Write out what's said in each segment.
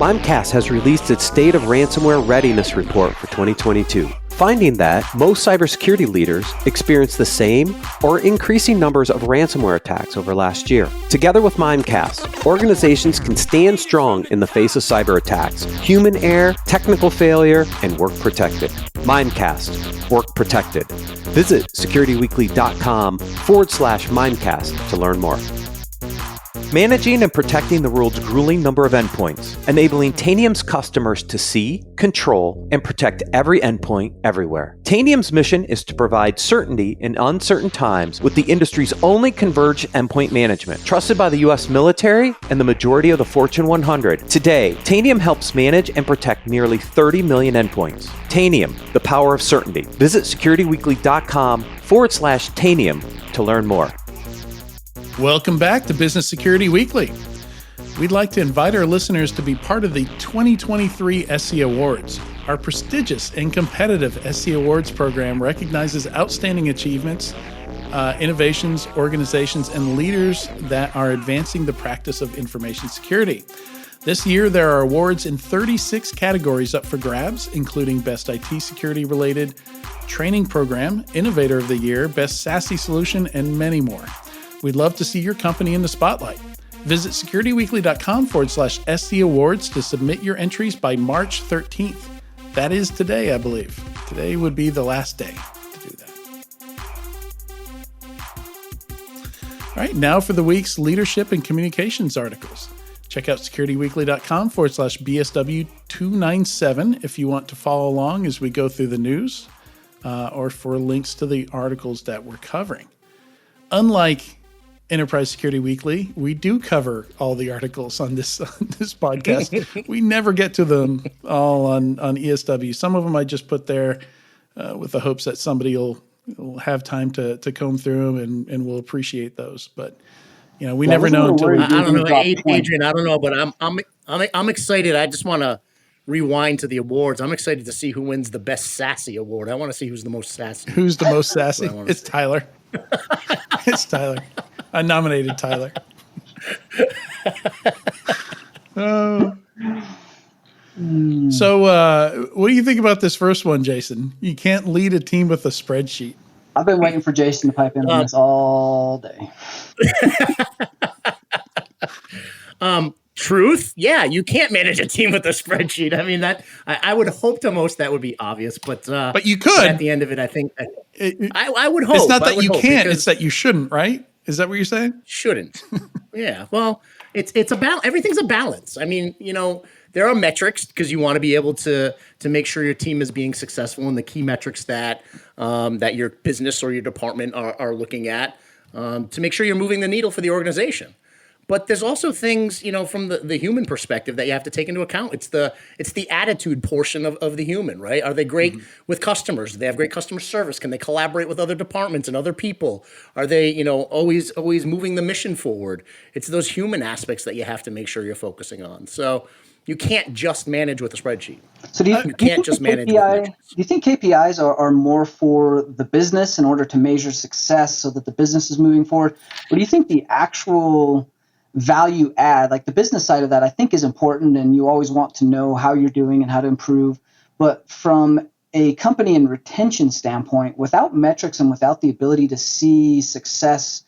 Mimecast has released its State of Ransomware Readiness Report for 2022, finding that most cybersecurity leaders experience the same or increasing numbers of ransomware attacks over last year. Together with Mimecast, organizations can stand strong in the face of cyber attacks, human error, technical failure, and work protected. Mimecast, work protected. Visit securityweekly.com/Mimecast to learn more. Managing and protecting the world's grueling number of endpoints, enabling Tanium's customers to see, control, and protect every endpoint everywhere. Tanium's mission is to provide certainty in uncertain times with the industry's only converged endpoint management, trusted by the U.S. military and the majority of the Fortune 100. Today, Tanium helps manage and protect nearly 30 million endpoints. Tanium, the power of certainty. Visit securityweekly.com/Tanium to learn more. Welcome back to Business Security Weekly. We'd like to invite our listeners to be part of the 2023 SC Awards. Our prestigious and competitive SC Awards program recognizes outstanding achievements, innovations, organizations, and leaders that are advancing the practice of information security. This year, there are awards in 36 categories up for grabs, including Best IT Security Related, Training Program, Innovator of the Year, Best SASE Solution, and many more. We'd love to see your company in the spotlight. Visit securityweekly.com/SC Awards to submit your entries by March 13th. That is today, I believe. Today would be the last day to do that. All right, now for the week's leadership and communications articles. Check out securityweekly.com/BSW297 if you want to follow along as we go through the news or for links to the articles that we're covering. Unlike Enterprise Security Weekly, we do cover all the articles on this podcast. We never get to them all on ESW. Some of them I just put there with the hopes that somebody will have time to comb through them and will appreciate those. But you know, we never know until we do. I don't know, Adrian. I don't know, but I'm excited. I just want to rewind to the awards. I'm excited to see who wins the Best Sassy Award. I want to see who's the most sassy. Who's the most sassy? It's Tyler. It's Tyler. I nominated Tyler. So, what do you think about this first one, Jason? You can't lead a team with a spreadsheet. I've been waiting for Jason to pipe in on this all day. Truth? Yeah, you can't manage a team with a spreadsheet. I mean, that I would hope to most that would be obvious, but you could. At the end of it, I think I would hope. It's not that you can't; it's that you shouldn't, right? Is that what you're saying? Shouldn't. Yeah. Well, it's about everything's a balance. I mean, you know, there are metrics because you want to be able to make sure your team is being successful, and the key metrics that that your business or your department are looking at to make sure you're moving the needle for the organization. But there's also things, you know, from the human perspective that you have to take into account. It's the attitude portion of the human, right? Are they great with customers? Do they have great customer service? Can they collaborate with other departments and other people? Are they, you know, always moving the mission forward? It's those human aspects that you have to make sure you're focusing on. So you can't just manage with a spreadsheet. So do you can't just manage with metrics. Do you think KPIs are more for the business in order to measure success so that the business is moving forward? Or do you think the actual value add, like the business side of that, I think is important, and you always want to know how you're doing and how to improve. But from a company and retention standpoint, without metrics and without the ability to see success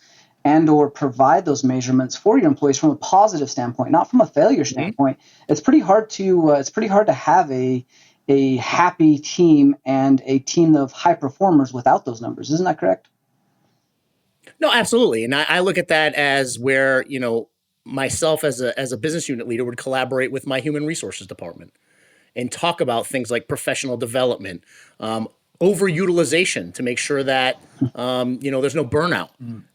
and or provide those measurements for your employees from a positive standpoint, not from a failure standpoint, it's pretty hard to have a happy team and a team of high performers without those numbers. Isn't that correct? No, absolutely. And I look at that as where, you know, myself as a business unit leader would collaborate with my human resources department and talk about things like professional development, overutilization to make sure that, you know, there's no burnout.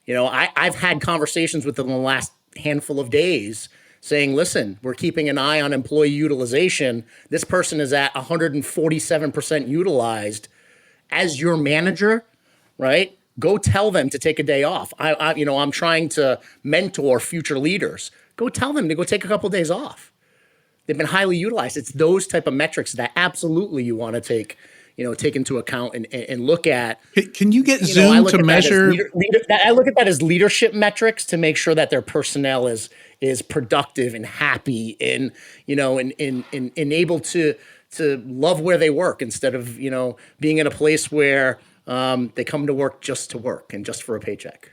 You know, I've had conversations with them in the last handful of days saying, listen, we're keeping an eye on employee utilization. This person is at 147% utilized. As your manager, right? Go tell them to take a day off. I'm trying to mentor future leaders. Go tell them to go take a couple of days off. They've been highly utilized. It's those type of metrics that absolutely you want to take into account and look at. Can you get Zoom to measure? I look at that as leadership metrics to make sure that their personnel is is productive and happy and, and able to love where they work instead of, being in a place where they come to work just to work and just for a paycheck.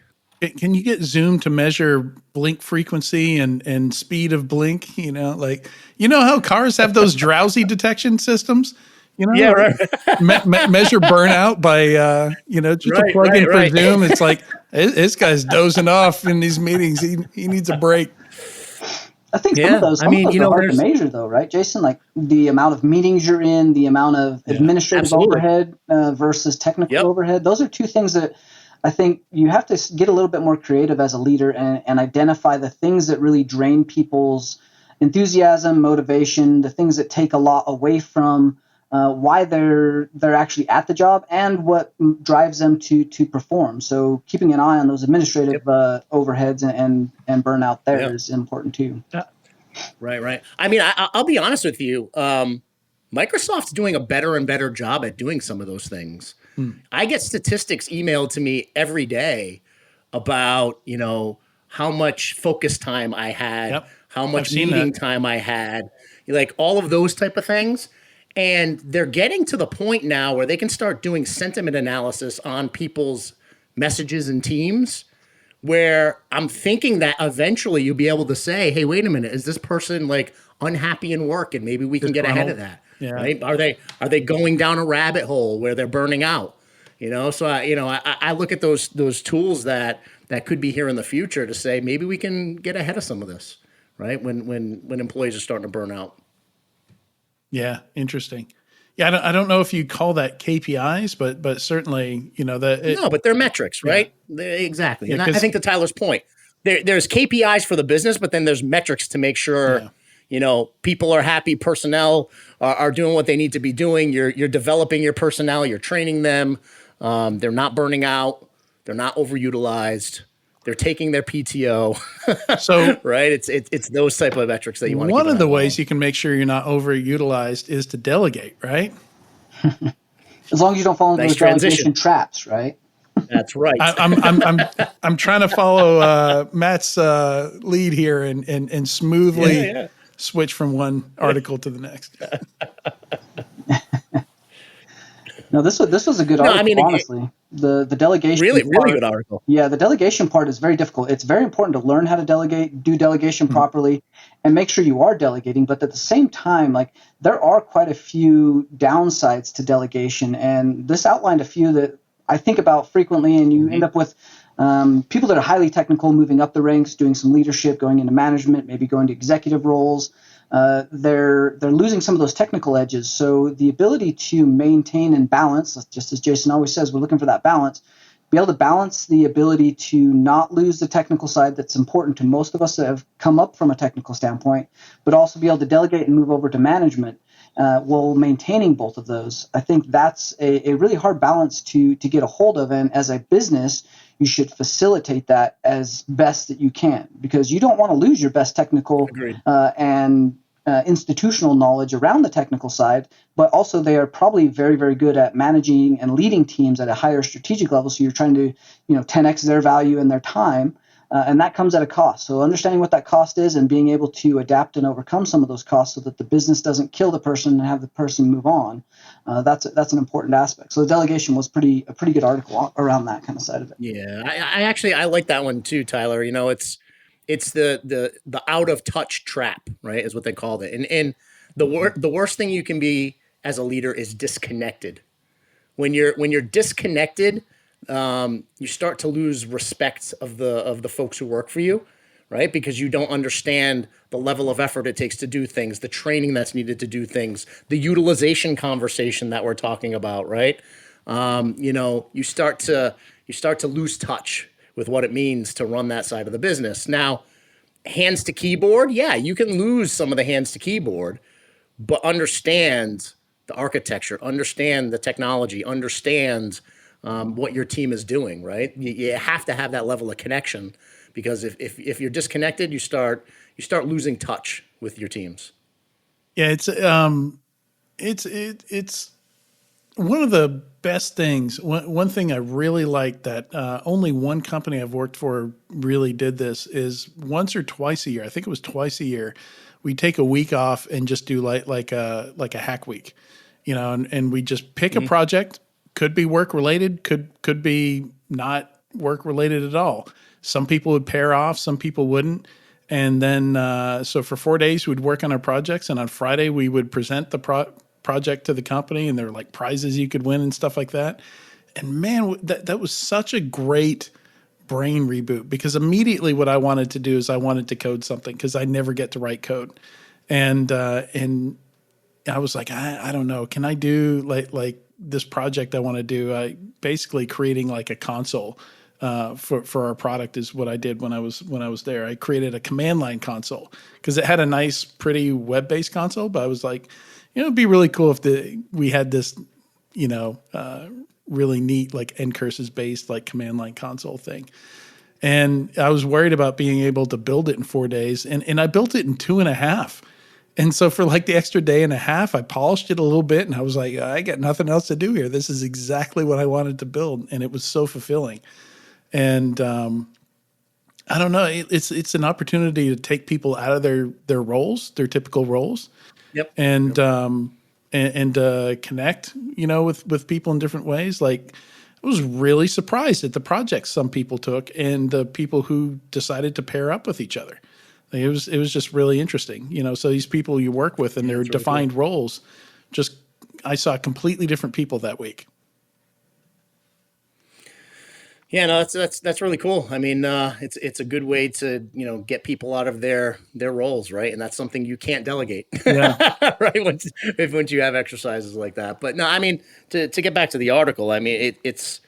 Can you get Zoom to measure blink frequency and speed of blink? How cars have those drowsy detection systems? Yeah, right. Measure burnout by, just a plug in for Zoom. It's like, this guy's dozing off in these meetings. He needs a break. I think some of those are hard to measure, though, right, Jason? Like the amount of meetings you're in, the amount of administrative overhead versus technical overhead. Those are two things that I think you have to get a little bit more creative as a leader and identify the things that really drain people's enthusiasm, motivation, the things that take a lot away from why they're actually at the job and what drives them to perform. So keeping an eye on those administrative overheads and burnout there is important too. Right. I mean, I'll be honest with you. Microsoft's doing a better and better job at doing some of those things. I get statistics emailed to me every day about, how much focus time I had, how much meeting time I had, like all of those type of things. And they're getting to the point now where they can start doing sentiment analysis on people's messages and teams, where I'm thinking that eventually you'll be able to say, hey, wait a minute, is this person like unhappy in work? And maybe we can get ahead of that. Yeah. Right? Are they going down a rabbit hole where they're burning out? So I look at those tools that could be here in the future to say maybe we can get ahead of some of this, right? When employees are starting to burn out. Yeah, interesting. Yeah, I don't know if you call that KPIs, but certainly, no, but they're metrics, right? Yeah. Exactly. Yeah, and I think to Tyler's point, there's KPIs for the business, but then there's metrics to make sure, people are happy, personnel are doing what they need to be doing. You're developing your personnel, you're training them. They're not burning out. They're not overutilized. They're taking their PTO. So right, it's those type of metrics that you want to keep an eye on. One of the ways you can make sure you're not overutilized is to delegate, right? As long as you don't fall into those delegation traps, right? That's right. I'm trying to follow Matt's lead here and smoothly switch from one article to the next. No, this was a good article, honestly. The delegation really good article. Yeah, the delegation part is very difficult. It's very important to learn how to delegate, do delegation properly, and make sure you are delegating. But at the same time, like there are quite a few downsides to delegation, and this outlined a few that I think about frequently. And you end up with people that are highly technical, moving up the ranks, doing some leadership, going into management, maybe going to executive roles. They're losing some of those technical edges. So the ability to maintain and balance, just as Jason always says, we're looking for that balance, be able to balance the ability to not lose the technical side that's important to most of us that have come up from a technical standpoint, but also be able to delegate and move over to management while maintaining both of those. I think that's a really hard balance to get a hold of. And as a business, you should facilitate that as best that you can, because you don't want to lose your best technical and institutional knowledge around the technical side, but also they are probably very, very good at managing and leading teams at a higher strategic level. So you're trying to, 10x their value and their time. And that comes at a cost. So understanding what that cost is and being able to adapt and overcome some of those costs so that the business doesn't kill the person and have the person move on. That's an important aspect. So the delegation was a pretty good article around that kind of side of it. Yeah, I like that one too, Tyler. It's the out of touch trap, right? Is what they called it. And the worst thing you can be as a leader is disconnected. When you're disconnected, you start to lose respect of the folks who work for you, right? Because you don't understand the level of effort it takes to do things, the training that's needed to do things, the utilization conversation that we're talking about, right? You start to lose touch with what it means to run that side of the business. Now, hands to keyboard, yeah, you can lose some of the hands to keyboard, but understand the architecture, understand the technology, understand what your team is doing, right? You have to have that level of connection, because if you're disconnected, you start losing touch with your teams. Yeah, it's one of the best things, one thing I really like that only one company I've worked for really did this is once or twice a year. I think it was twice a year. We take a week off and just do like a hack week, and we just pick a project. Could be work related, could be not work related at all. Some people would pair off, some people wouldn't. And then, so for 4 days, we'd work on our projects. And on Friday, we would present the project to the company. And there were like prizes you could win and stuff like that. And man, that was such a great brain reboot, because immediately what I wanted to do is I wanted to code something, because I never get to write code. And I was like, I don't know. Can I do like this project I want to do? I basically creating like a console for our product is what I did when I was there. I created a command line console because it had a nice, pretty web-based console. But I was like, it'd be really cool if we had this, really neat like ncurses based like command line console thing. And I was worried about being able to build it in 4 days, and I built it in 2.5. And so for like the extra day and a half, I polished it a little bit, and I was like, I got nothing else to do here. This is exactly what I wanted to build, and it was so fulfilling. And I don't know, it's an opportunity to take people out of their roles, their typical roles. Yep. And connect, with people in different ways. Like, I was really surprised at the projects some people took and the people who decided to pair up with each other. Like, it was just really interesting, So these people you work with and their really defined cool roles, I saw completely different people that week. Yeah, no, that's really cool. I mean, it's a good way to get people out of their roles, right? And that's something you can't delegate, yeah. Right? Once you have exercises like that. But no, I mean, to get back to the article, I mean, it's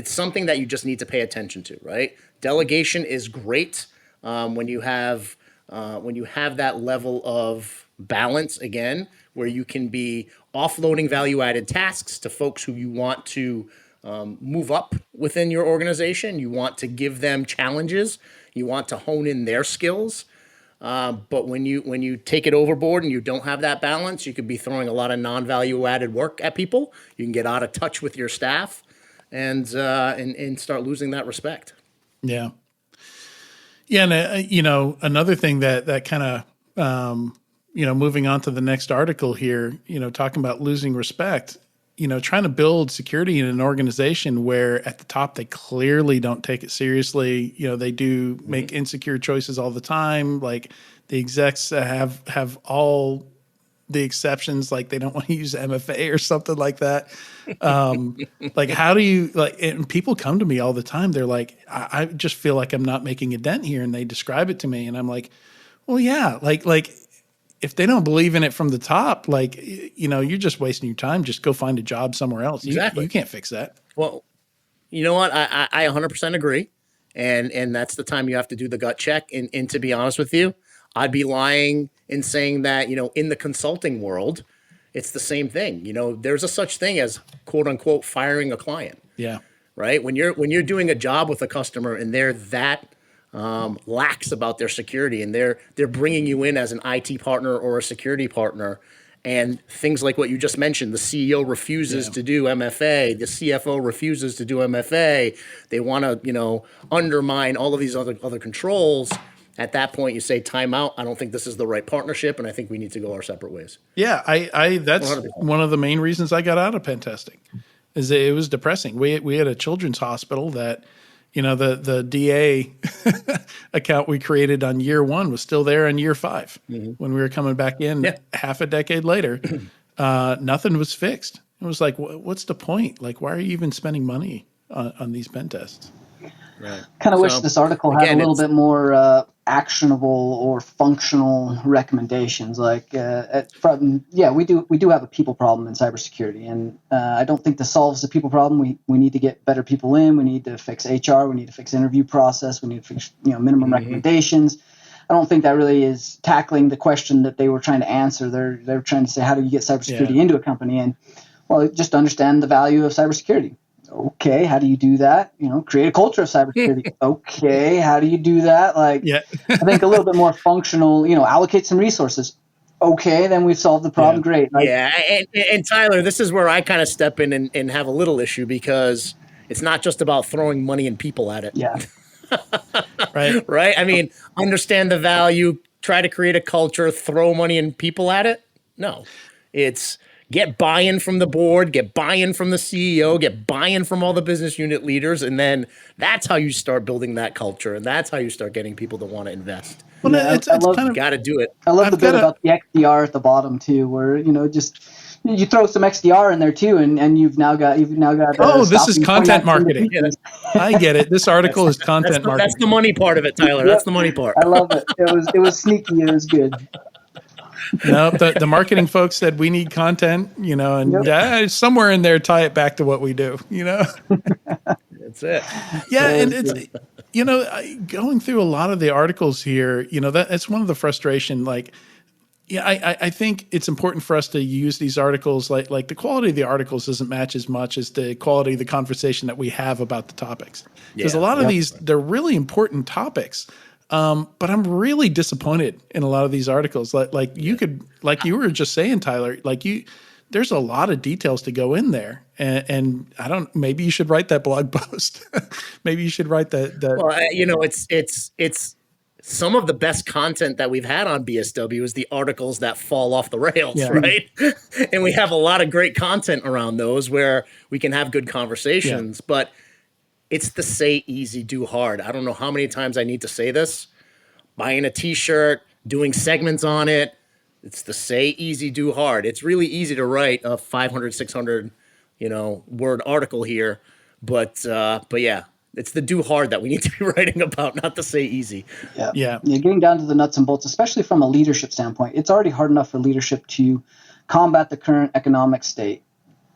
something that you just need to pay attention to, right? Delegation is great when you have that level of balance again, where you can be offloading value-added tasks to folks who you want to move up within your organization. You want to give them challenges. You want to hone in their skills. But when you take it overboard and you don't have that balance, you could be throwing a lot of non-value added work at people. You can get out of touch with your staff and start losing that respect. Yeah. Yeah. And, another thing that kind of, moving on to the next article here, talking about losing respect, trying to build security in an organization where at the top they clearly don't take it seriously. They do make insecure choices all the time. Like, the execs have all the exceptions, like they don't want to use MFA or something like that. Like, how do you and people come to me all the time. They're like, I just feel like I'm not making a dent here. And they describe it to me. And I'm like, well, yeah, like if they don't believe in it from the top, you're just wasting your time. Just go find a job somewhere else. Exactly. You can't fix that. Well, you know what? I 100% agree. And that's the time you have to do the gut check. And to be honest with you, I'd be lying in saying that, in the consulting world, it's the same thing. There's a such thing as quote unquote firing a client. Yeah. Right. When you're doing a job with a customer and they're that lax about their security, and they're bringing you in as an IT partner or a security partner, and things like what you just mentioned, the CEO refuses to do MFA, the CFO refuses to do MFA, they want to undermine all of these other controls. At that point, you say, time out. I don't think this is the right partnership, and I think we need to go our separate ways. Yeah, I that's 100%. One of the main reasons I got out of pen testing, is that it was depressing. We had a children's hospital that, the DA account we created on year 1 was still there on year 5 when we were coming back in half a decade later. Nothing was fixed. It was like, what's the point? Like, why are you even spending money on these pen tests? Right. Kind of wish this article had a little bit more actionable or functional recommendations. Like, we do have a people problem in cybersecurity, and I don't think this solves the people problem. We need to get better people in. We need to fix HR. We need to fix interview process. We need to fix minimum recommendations. I don't think that really is tackling the question that they were trying to answer. They're trying to say, how do you get cybersecurity into a company? And just understand the value of cybersecurity. Okay, how do you do that? Create a culture of cybersecurity. Okay, how do you do that? I think a little bit more functional, allocate some resources. Okay, then we've solved the problem. Great. Yeah. And Tyler, this is where I kind of step in and have a little issue, because it's not just about throwing money and people at it. Yeah. Right. Right. I mean, understand the value, try to create a culture, throw money and people at it. No, it's get buy-in from the board, get buy-in from the CEO, get buy-in from all the business unit leaders. And then that's how you start building that culture. And that's how you start getting people to want to invest. Well, Yeah, it's kind of, got to do it. I love the bit about the XDR at the bottom too, where just you throw some XDR in there too, and you've now got. Oh, this is content marketing. Yeah, I get it. This article is content marketing. That's the money part of it, Tyler. Yep. That's the money part. I love it. It was sneaky. It was good. No, the marketing folks said we need content, and somewhere in there tie it back to what we do, That's it. Yeah, and it's going through a lot of the articles here, that's one of the frustration. Like, I think it's important for us to use these articles. Like the quality of the articles doesn't match as much as the quality of the conversation that we have about the topics. Because a lot of these, they're really important topics. But I'm really disappointed in a lot of these articles. Like you were just saying, Tyler, there's a lot of details to go in there. And maybe you should write that blog post. Maybe you should write that. Well, it's some of the best content that we've had on BSW is the articles that fall off the rails, right? And we have a lot of great content around those where we can have good conversations, but it's the say easy, do hard. I don't know how many times I need to say this. Buying a t-shirt, doing segments on it. It's the say easy, do hard. It's really easy to write a 500, 600, word article here. But yeah, it's the do hard that we need to be writing about, not the say easy. Yeah. Getting down to the nuts and bolts, especially from a leadership standpoint. It's already hard enough for leadership to combat the current economic state.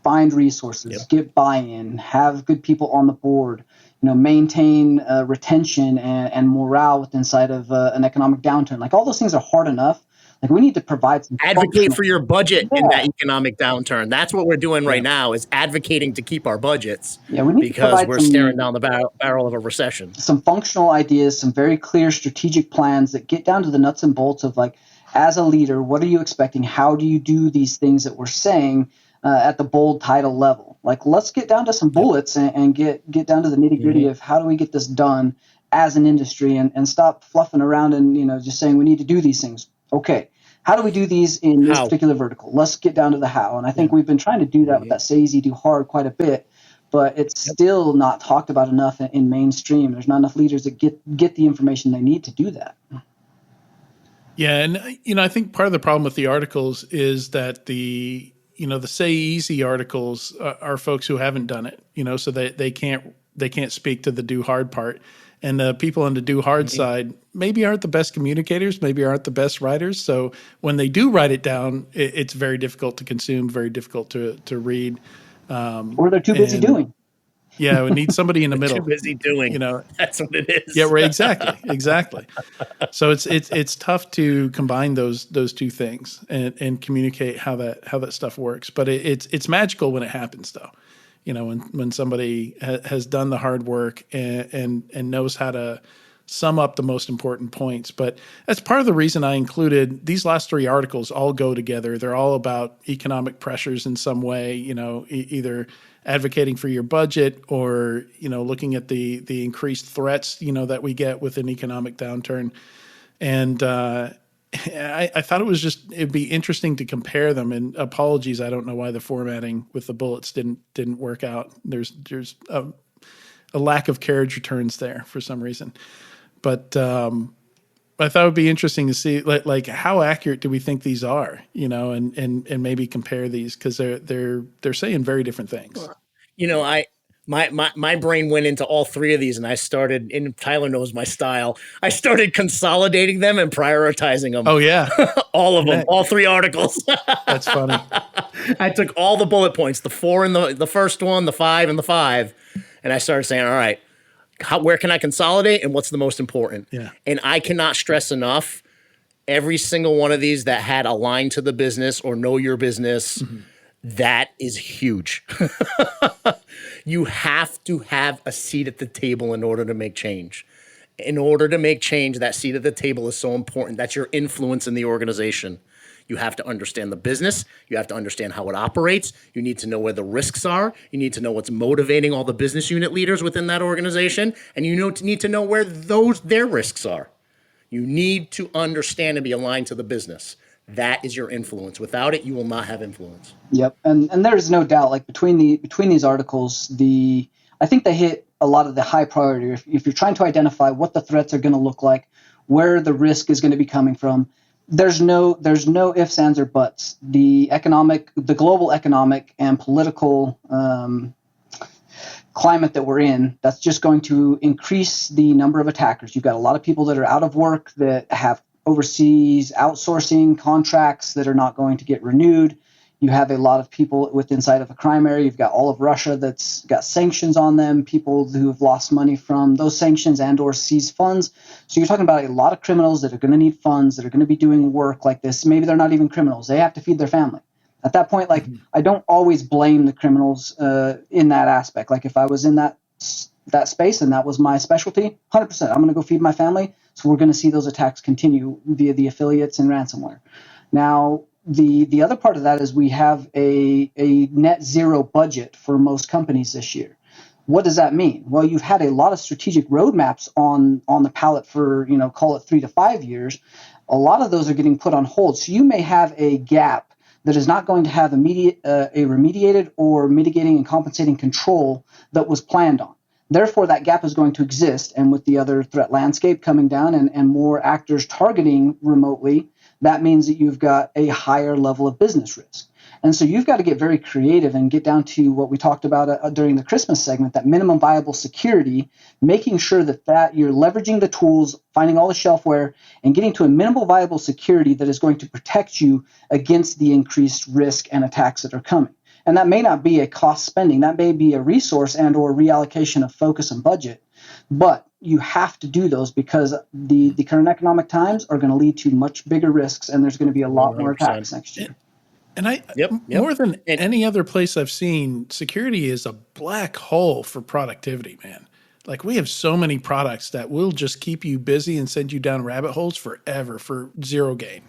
Find resources, get buy-in, have good people on the board, maintain retention and morale inside of an economic downturn. Like all those things are hard enough. Like we need to provide some advocate for your budget in that economic downturn. That's what we're doing right now, is advocating to keep our budgets. Yeah, we need because we're staring down the barrel of a recession. Some functional ideas, some very clear strategic plans that get down to the nuts and bolts of as a leader, what are you expecting? How do you do these things that we're saying? At the bold title level. Let's get down to some bullets and get down to the nitty gritty of how do we get this done as an industry and stop fluffing around and, just saying we need to do these things. Okay. How do we do these in this particular vertical? Let's get down to the how. And I think we've been trying to do that with that say easy, do hard quite a bit, but it's still not talked about enough in mainstream. There's not enough leaders that get the information they need to do that. Yeah. And, I think part of the problem with the articles is that the say easy articles are folks who haven't done it, so they can't speak to the do hard part. And the people on the do hard side maybe aren't the best communicators, maybe aren't the best writers. So when they do write it down, it's very difficult to consume, very difficult to read. Or they're too busy doing. Yeah, we need somebody in the middle. Too busy doing. That's what it is. Yeah, right. Exactly. So it's tough to combine those two things and communicate how that stuff works. But it's magical when it happens, though. When somebody has done the hard work and knows how to sum up the most important points. But that's part of the reason I included these last three articles. All go together. They're all about economic pressures in some way. Either advocating for your budget or, looking at the increased threats, that we get with an economic downturn. And I thought it'd be interesting to compare them. And apologies, I don't know why the formatting with the bullets didn't work out. There's a lack of carriage returns there for some reason. But I thought it would be interesting to see like how accurate do we think these are, and maybe compare these, because they're saying very different things. My brain went into all three of these, and I started, and Tyler knows my style, I started consolidating them and prioritizing them. Oh yeah. All of them, all three articles. That's funny. I took all the bullet points, the 4 in the first one, the 5 and the 5, and I started saying, all right, where can I consolidate and what's the most important? Yeah. And I cannot stress enough, every single one of these that had a line to the business or know your business, that is huge. You have to have a seat at the table in order to make change. In order to make change, that seat at the table is so important. That's your influence in the organization. You have to understand the business. You have to understand how it operates. You need to know where the risks are. You need to know what's motivating all the business unit leaders within that organization. And you need to know where their risks are. You need to understand and be aligned to the business. That is your influence. Without it, you will not have influence. Yep, and there's no doubt, like between these articles, I think they hit a lot of the high priority. If you're trying to identify what the threats are going to look like, where the risk is going to be coming from, there's no ifs, ands, or buts. The global economic and political climate that we're in, that's just going to increase the number of attackers. You've got a lot of people that are out of work, that have overseas outsourcing contracts that are not going to get renewed. You have a lot of people inside of a crime area. You've got all of Russia that's got sanctions on them, people who have lost money from those sanctions and or seized funds. So you're talking about a lot of criminals that are going to need funds, that are going to be doing work like this. Maybe they're not even criminals. They have to feed their family. At that point, like, I don't always blame the criminals in that aspect. Like, if I was in that space and that was my specialty, 100%, I'm going to go feed my family. So we're going to see those attacks continue via the affiliates and ransomware. Now, the other part of that is we have a net zero budget for most companies this year. What does that mean? Well, you've had a lot of strategic roadmaps on the palette for, call it 3 to 5 years. A lot of those are getting put on hold. So you may have a gap that is not going to have a remediated or mitigating and compensating control that was planned on. Therefore, that gap is going to exist. And with the other threat landscape coming down and more actors targeting remotely, that means that you've got a higher level of business risk. And so you've got to get very creative and get down to what we talked about during the Christmas segment, that minimum viable security, making sure that you're leveraging the tools, finding all the shelfware, and getting to a minimal viable security that is going to protect you against the increased risk and attacks that are coming. And that may not be a cost spending. That may be a resource and or reallocation of focus and budget. But you have to do those because the current economic times are going to lead to much bigger risks, and there's going to be a lot more attacks next year. And more than any other place I've seen, security is a black hole for productivity, man. Like, we have so many products that will just keep you busy and send you down rabbit holes forever for zero gain.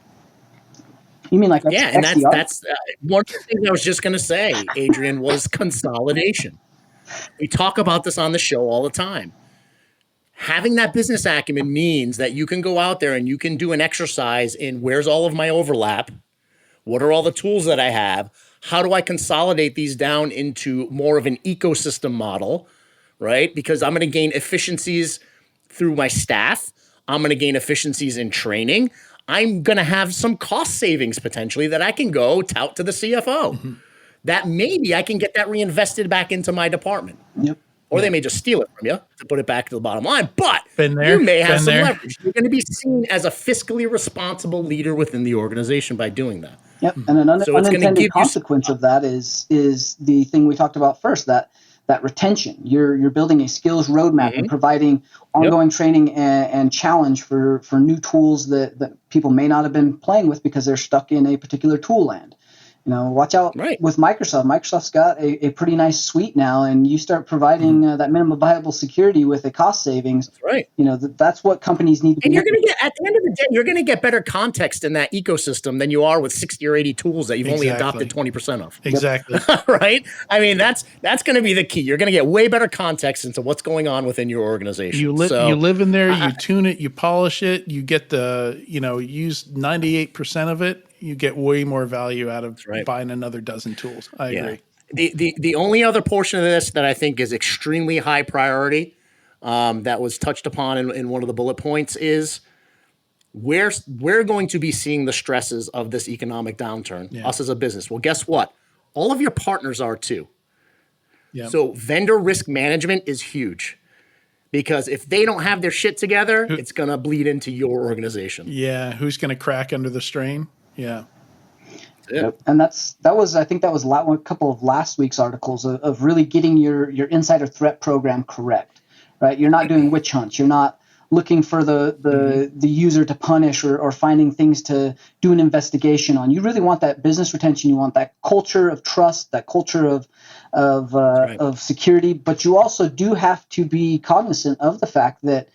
You mean like and that's one of the things I was just going to say, Adrian, was consolidation. We talk about this on the show all the time. Having that business acumen means that you can go out there and you can do an exercise in where's all of my overlap, what are all the tools that I have, how do I consolidate these down into more of an ecosystem model, right? Because I'm going to gain efficiencies through my staff. I'm going to gain efficiencies in training. I'm going to have some cost savings potentially that I can go tout to the CFO. Mm-hmm. That maybe I can get that reinvested back into my department. Yep. Or they may just steal it from you to put it back to the bottom line. But you may have some leverage. You're going to be seen as a fiscally responsible leader within the organization by doing that. Yep. And an unintended consequence of that is the thing we talked about first, that retention. You're building a skills roadmap and providing ongoing training and challenge for new tools that people may not have been playing with because they're stuck in a particular tool land. Watch out with Microsoft. Microsoft's got a pretty nice suite now, and you start providing that minimum viable security with a cost savings. That's right. That's what companies need to be. And you're going to get, at the end of the day, you're going to get better context in that ecosystem than you are with 60 or 80 tools that you've only adopted 20% of. Exactly. Right? I mean, that's going to be the key. You're going to get way better context into what's going on within your organization. You live in there, you tune it, you polish it, you get use 98% of it. You get way more value out of buying another dozen tools. I agree. The only other portion of this that I think is extremely high priority that was touched upon in one of the bullet points is we're going to be seeing the stresses of this economic downturn, us as a business. Well, guess what? All of your partners are too. Yep. So vendor risk management is huge. Because if they don't have their shit together, it's going to bleed into your organization. Yeah, who's going to crack under the strain? Yeah. Yep. And I think that was a couple of last week's articles of really getting your insider threat program correct, right? You're not doing witch hunts. You're not looking for the user to punish or finding things to do an investigation on. You really want that business retention. You want that culture of trust, that culture of security. But you also do have to be cognizant of the fact that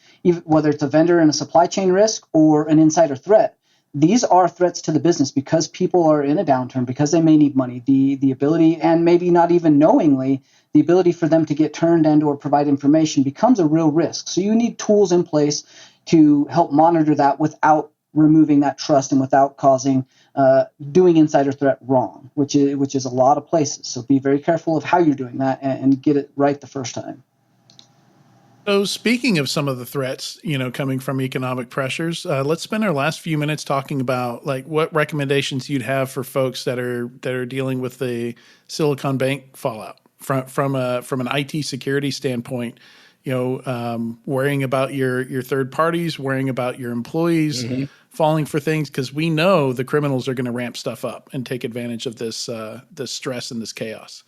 whether it's a vendor and a supply chain risk or an insider threat, these are threats to the business because people are in a downturn, because they may need money. The ability, and maybe not even knowingly, the ability for them to get turned and or provide information becomes a real risk. So you need tools in place to help monitor that without removing that trust and without causing doing insider threat wrong, which is a lot of places. So be very careful of how you're doing that and get it right the first time. So speaking of some of the threats, coming from economic pressures, let's spend our last few minutes talking about like what recommendations you'd have for folks that are dealing with the Silicon Bank fallout from an IT security standpoint. Worrying about your third parties, worrying about your employees falling for things, because we know the criminals are going to ramp stuff up and take advantage of this stress and this chaos.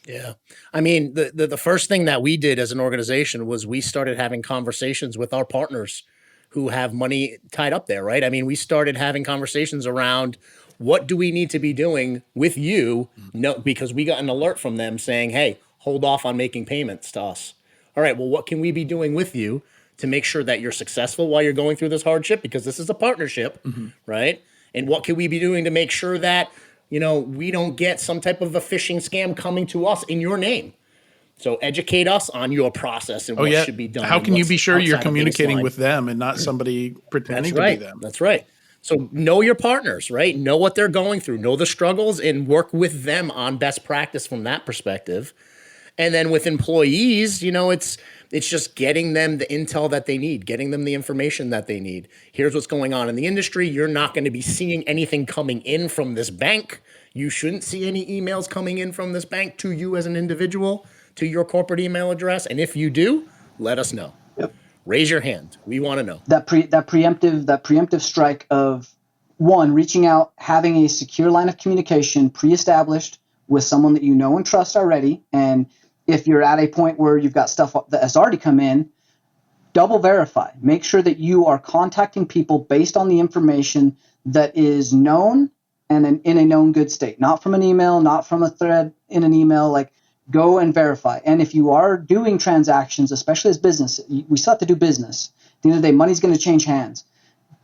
Yeah. I mean, the first thing that we did as an organization was we started having conversations with our partners who have money tied up there, right? I mean, we started having conversations around what do we need to be doing with you? No, because we got an alert from them saying, hey, hold off on making payments to us. All right, well, what can we be doing with you to make sure that you're successful while you're going through this hardship? Because this is a partnership, right? And what can we be doing to make sure that we don't get some type of a phishing scam coming to us in your name? So educate us on your process and what should be done. How can you be sure you're communicating with them and not somebody pretending to be them? That's right. So know your partners, right? Know what they're going through, know the struggles, and work with them on best practice from that perspective. And then with employees, it's just getting them the intel that they need, getting them the information that they need. Here's what's going on in the industry. You're not going to be seeing anything coming in from this bank. You shouldn't see any emails coming in from this bank to you as an individual, to your corporate email address. And if you do, let us know. Yep. Raise your hand. We want to know. That preemptive strike of one, reaching out, having a secure line of communication pre-established with someone that you know and trust already. And if you're at a point where you've got stuff that has already come in, double verify. Make sure that you are contacting people based on the information that is known and in a known good state. Not from an email, not from a thread in an email. Like, go and verify. And if you are doing transactions, especially as business, we still have to do business. At the end of the day, money's going to change hands.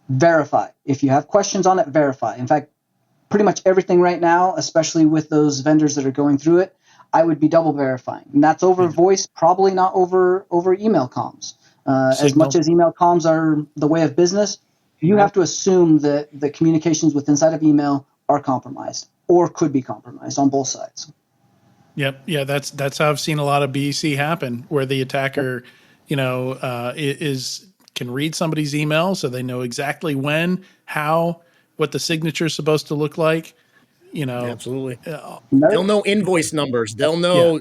Verify. If you have questions on it, verify. In fact, pretty much everything right now, especially with those vendors that are going through it, I would be double verifying. And that's over voice, probably not over email comms. As much as email comms are the way of business, you have to assume that the communications with inside of email are compromised or could be compromised on both sides. Yep. Yeah, that's how I've seen a lot of BEC happen, where the attacker, can read somebody's email, so they know exactly when, how, what the signature is supposed to look like. Absolutely. They'll know invoice numbers. They'll know.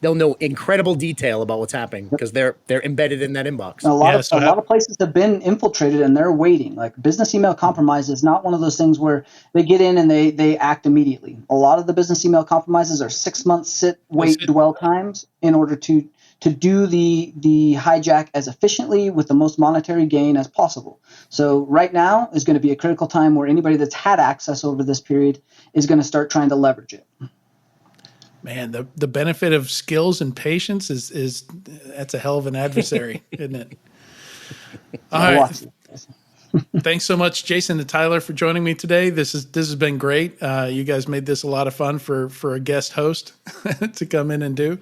They'll know incredible detail about what's happening because they're embedded in that inbox. A lot of places have been infiltrated and they're waiting. Like, business email compromise is not one of those things where they get in and they act immediately. A lot of the business email compromises are 6 months sit, wait, dwell times in order to do the hijack as efficiently with the most monetary gain as possible. So right now is going to be a critical time where anybody that's had access over this period is going to start trying to leverage it. Man, the benefit of skills and patience is that's a hell of an adversary, isn't it? All right. Thanks so much, Jason and Tyler, for joining me today. This has been great. You guys made this a lot of fun for a guest host to come in and do.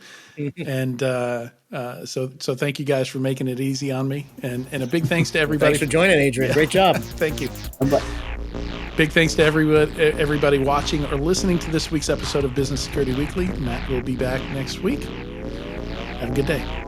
And so thank you guys for making it easy on me. And a big thanks to everybody. Thanks for joining, Adrian. Yeah. Great job. Thank you. Big thanks to everybody watching or listening to this week's episode of Business Security Weekly. Matt will be back next week. Have a good day.